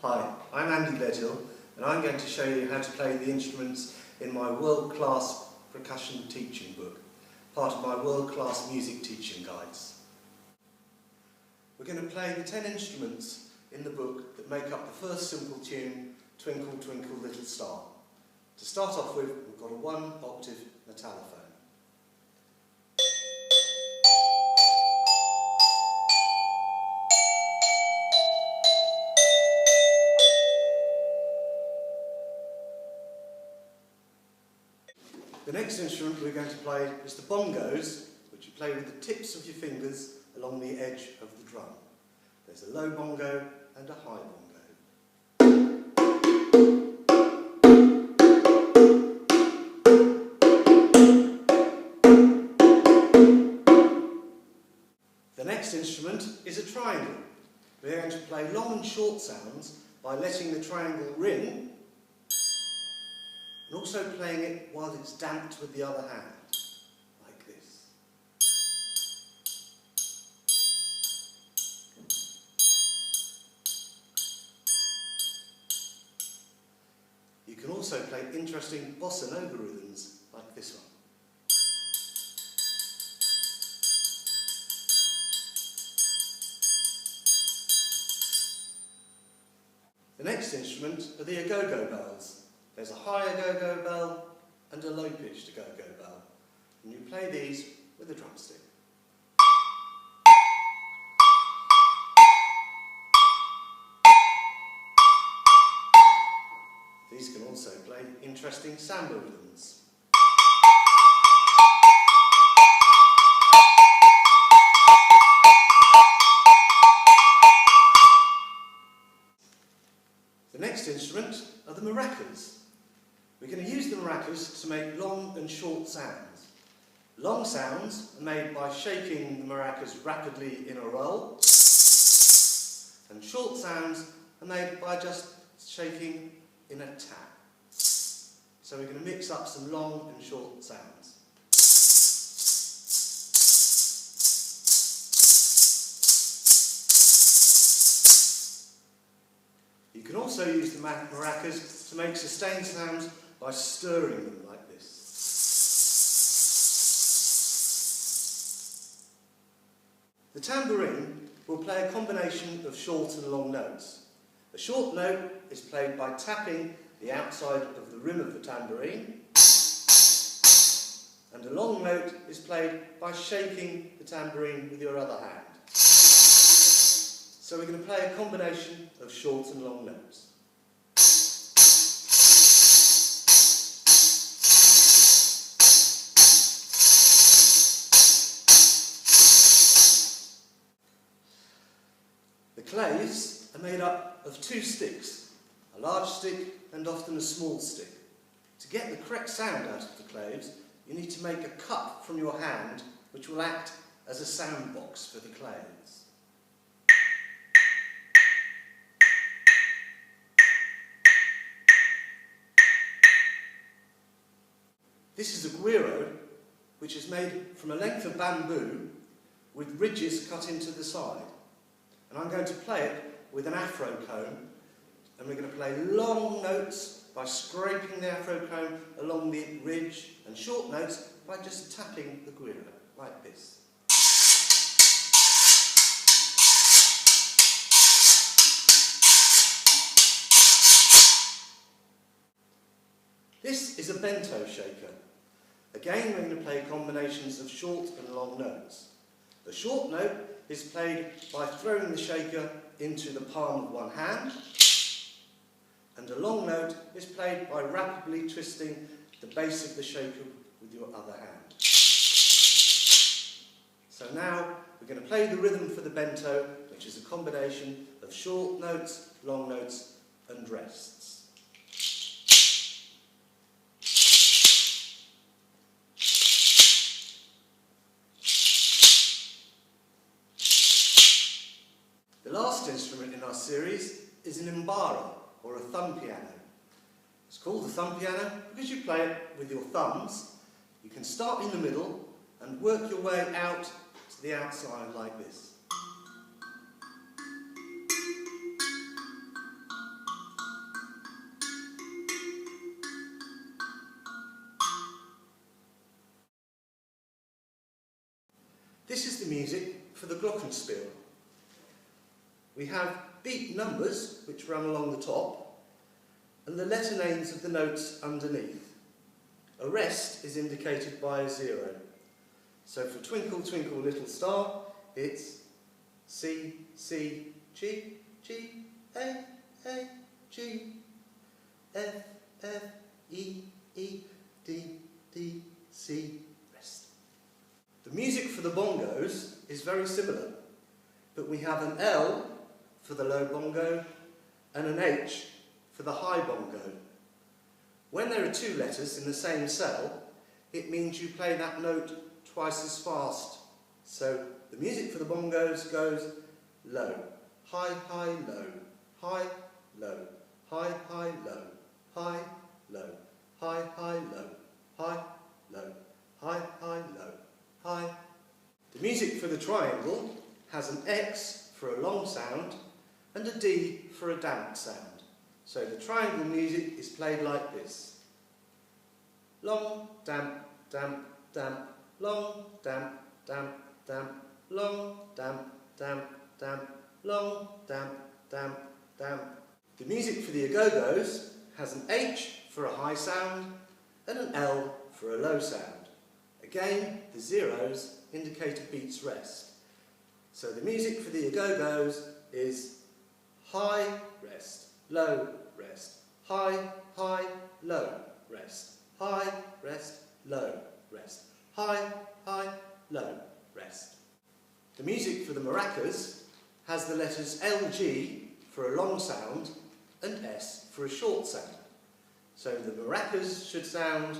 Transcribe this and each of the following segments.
Hi, I'm Andy Gleadhill and I'm going to show you how to play the instruments in my world-class percussion teaching book, part of my world-class music teaching guides. We're going to play the 10 instruments in the book that make up the first simple tune, Twinkle Twinkle Little Star. To start off with, we've got a 1-octave metallophone. The next instrument we're going to play is the bongos, which you play with the tips of your fingers along the edge of the drum. There's a low bongo and a high bongo. The next instrument is a triangle. We're going to play long and short sounds by letting the triangle ring and also playing it while it's damped with the other hand, like this. You can also play interesting bossa nova rhythms like this one. The next instrument are the agogo bells. There's a high agogo bell and a low-pitched agogo bell, and you play these with a drumstick. These can also play interesting samba rhythms. The next instrument are the maracas. We're going to use the maracas to make long and short sounds. Long sounds are made by shaking the maracas rapidly in a roll, and short sounds are made by just shaking in a tap. So we're going to mix up some long and short sounds. You can also use the maracas to make sustained sounds by stirring them like this. The tambourine will play a combination of short and long notes. A short note is played by tapping the outside of the rim of the tambourine, and a long note is played by shaking the tambourine with your other hand. So we're going to play a combination of short and long notes. The claves are made up of 2 sticks, a large stick and often a small stick. To get the correct sound out of the claves, you need to make a cup from your hand which will act as a sound box for the claves. This is a guiro, which is made from a length of bamboo with ridges cut into the side. And I'm going to play it with an afro comb, and we're going to play long notes by scraping the afro comb along the ridge, and short notes by just tapping the guiro, like this. This is a bento shaker. Again, we're going to play combinations of short and long notes. The short note is played by throwing the shaker into the palm of one hand, and a long note is played by rapidly twisting the base of the shaker with your other hand. So now we're going to play the rhythm for the bento, which is a combination of short notes, long notes and rests. The last instrument in our series is an imbara, or a thumb piano. It's called a thumb piano because you play it with your thumbs. You can start in the middle and work your way out to the outside like this. This is the music for the glockenspiel. We have beat numbers which run along the top and the letter names of the notes underneath. A rest is indicated by a 0. So for Twinkle Twinkle Little Star, it's C, C, G, G, A, G, F, F, E, E, D, D, C, rest. The music for the bongos is very similar, but we have an L for the low bongo and an H for the high bongo. When there are two letters in the same cell, it means you play that note twice as fast. So the music for the bongos goes low, high, high, low, high, low, high, high, low, high, low, high, high, low, high, low, high, high, low, high. The music for the triangle has an X for a long sound and a D for a damp sound. So the triangle music is played like this. Long, damp, damp, damp, long, damp, damp, damp, long, damp, damp, damp, long, damp, damp, damp. The music for the agogos has an H for a high sound and an L for a low sound. Again, the zeros indicate a beat's rest. So the music for the agogos is high, rest, low, rest, high, high, low, rest, high, rest, low, rest, high, high, low, rest. The music for the maracas has the letters LG for a long sound and S for a short sound. So the maracas should sound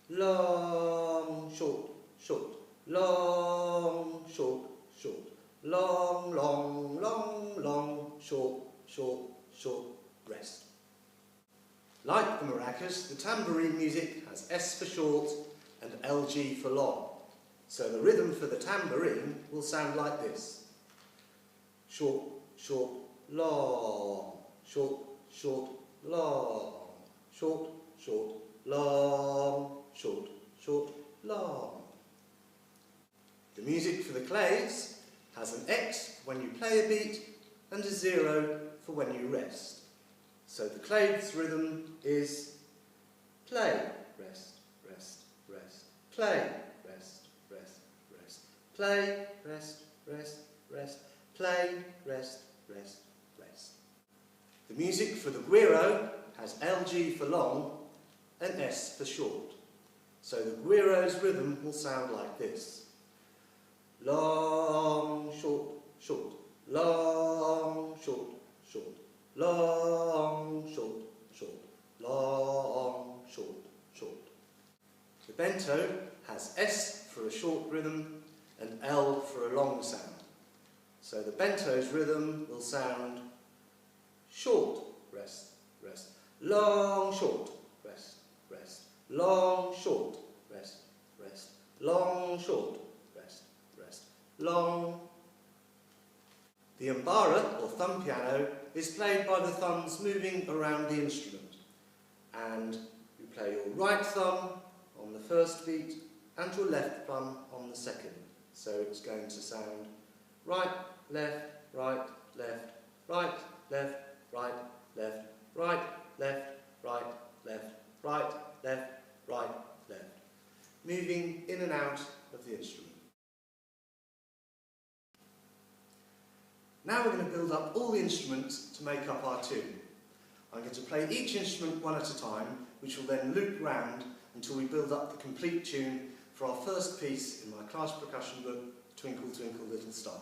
long, short, short, long, short, short, long, long, long, long, short, short, short, rest. Like the maracas, the tambourine music has S for short and LG for long. So the rhythm for the tambourine will sound like this. Short, short, long, short, short, long, short, short, long, short, short, long. The music for the claves has an X when you play a beat and a 0 for when you rest. So the claves rhythm is play, rest, rest, rest, play, rest, rest, rest, play, rest, rest, rest, play, rest, rest, rest. The music for the guiro has LG for long and S for short. So the guiro's rhythm will sound like this. Long, short, short, long, short, short, long, short, short, long, short, short. The bento has S for a short rhythm and L for a long sound. So the bento's rhythm will sound short, rest, rest, long, short, rest, rest, long, short, rest, rest, long, short, rest, rest, long. The umbara, or thumb piano, is played by the thumbs moving around the instrument. And you play your right thumb on the first beat and your left thumb on the second. So it's going to sound right, left, right, left, right, left, right, left, right, left, right, left, right, left, right, left, moving in and out of the instrument. Now we're going to build up all the instruments to make up our tune. I'm going to play each instrument one at a time, which will then loop round until we build up the complete tune for our first piece in my Class Percussion Book, Twinkle Twinkle Little Star.